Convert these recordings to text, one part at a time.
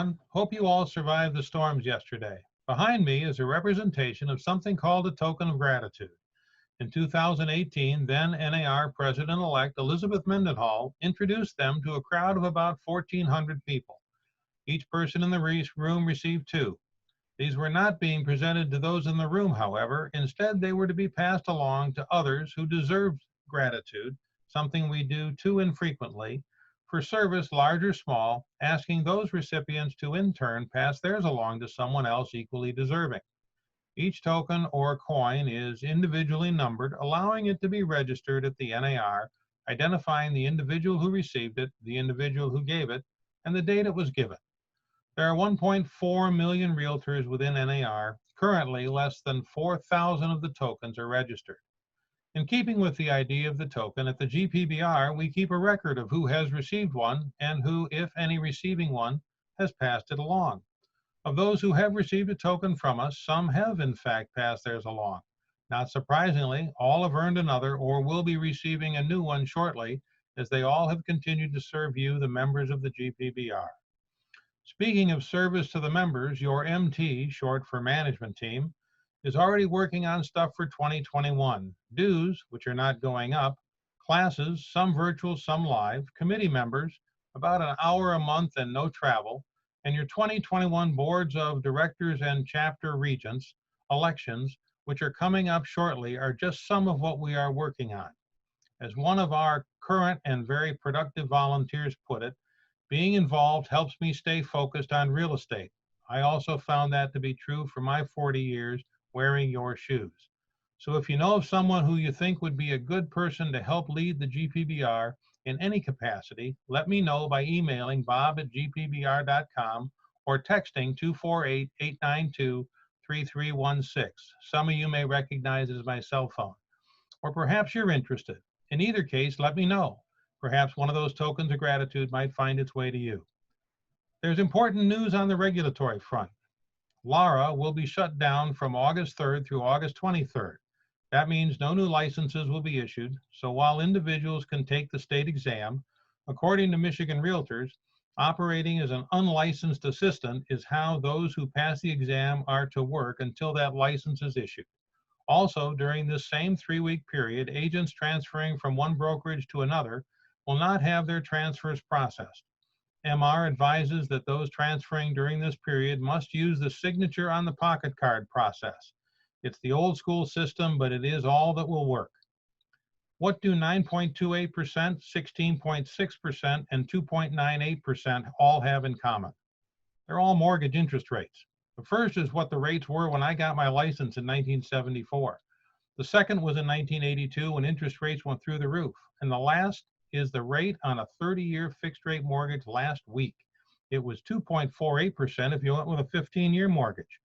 everyone. Hope you all survived the storms yesterday. Behind me is a representation of something called a token of gratitude. In 2018, then NAR President-elect Elizabeth Mendenhall introduced them to a crowd of about 1,400 people. Each person in the room received two. These were not being presented to those in the room, however. Instead, they were to be passed along to others who deserved gratitude, something we do too infrequently, for service, large or small, asking those recipients to in turn pass theirs along to someone else equally deserving. Each token or coin is individually numbered, allowing it to be registered at the NAR, identifying the individual who received it, the individual who gave it, and the date it was given. There are 1.4 million realtors within NAR. Currently, less than 4,000 of the tokens are registered. In keeping with the idea of the token, at the GPBR, we keep a record of who has received one and who, if any receiving one, has passed it along. Of those who have received a token from us, some have in fact passed theirs along. Not surprisingly, all have earned another or will be receiving a new one shortly, as they all have continued to serve you, the members of the GPBR. Speaking of service to the members, your MT, short for management team, is already working on stuff for 2021. Dues, which are not going up, classes, some virtual, some live, committee members, about an hour a month and no travel, and your 2021 boards of directors and chapter regents, elections, which are coming up shortly, are just some of what we are working on. As one of our current and very productive volunteers put it, being involved helps me stay focused on real estate. I also found that to be true for my 40 years wearing your shoes. So if you know of someone who you think would be a good person to help lead the GPBR in any capacity, let me know by emailing bob@gpbr.com or texting 248-892-3316. Some of you may recognize it as my cell phone. Or perhaps you're interested. In either case, let me know. Perhaps one of those tokens of gratitude might find its way to you. There's important news on the regulatory front. LARA will be shut down from August 3rd through August 23rd. That means no new licenses will be issued. So while individuals can take the state exam, according to Michigan Realtors, operating as an unlicensed assistant is how those who pass the exam are to work until that license is issued. Also, during this same 3-week period, agents transferring from one brokerage to another will not have their transfers processed. MR advises that those transferring during this period must use the signature on the pocket card process. It's the old school system, but it is all that will work. What do 9.28%, 16.6%, and 2.98% all have in common? They're all mortgage interest rates. The first is what the rates were when I got my license in 1974. The second was in 1982 when interest rates went through the roof. And the last is the rate on a 30-year fixed rate mortgage last week. It was 2.48% if you went with a 15-year mortgage.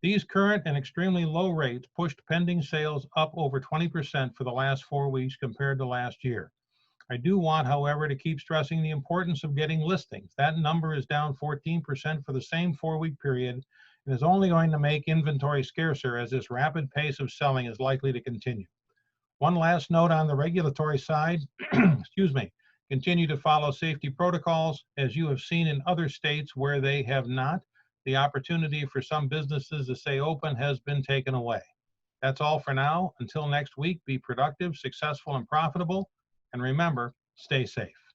These current and extremely low rates pushed pending sales up over 20% for the last 4 weeks compared to last year. I do want, however, to keep stressing the importance of getting listings. That number is down 14% for the same 4-week period and is only going to make inventory scarcer as this rapid pace of selling is likely to continue. One last note on the regulatory side, excuse me, continue to follow safety protocols. As you have seen in other states where they have not, the opportunity for some businesses to stay open has been taken away. That's all for now. Until next week, be productive, successful, and profitable. And remember, stay safe.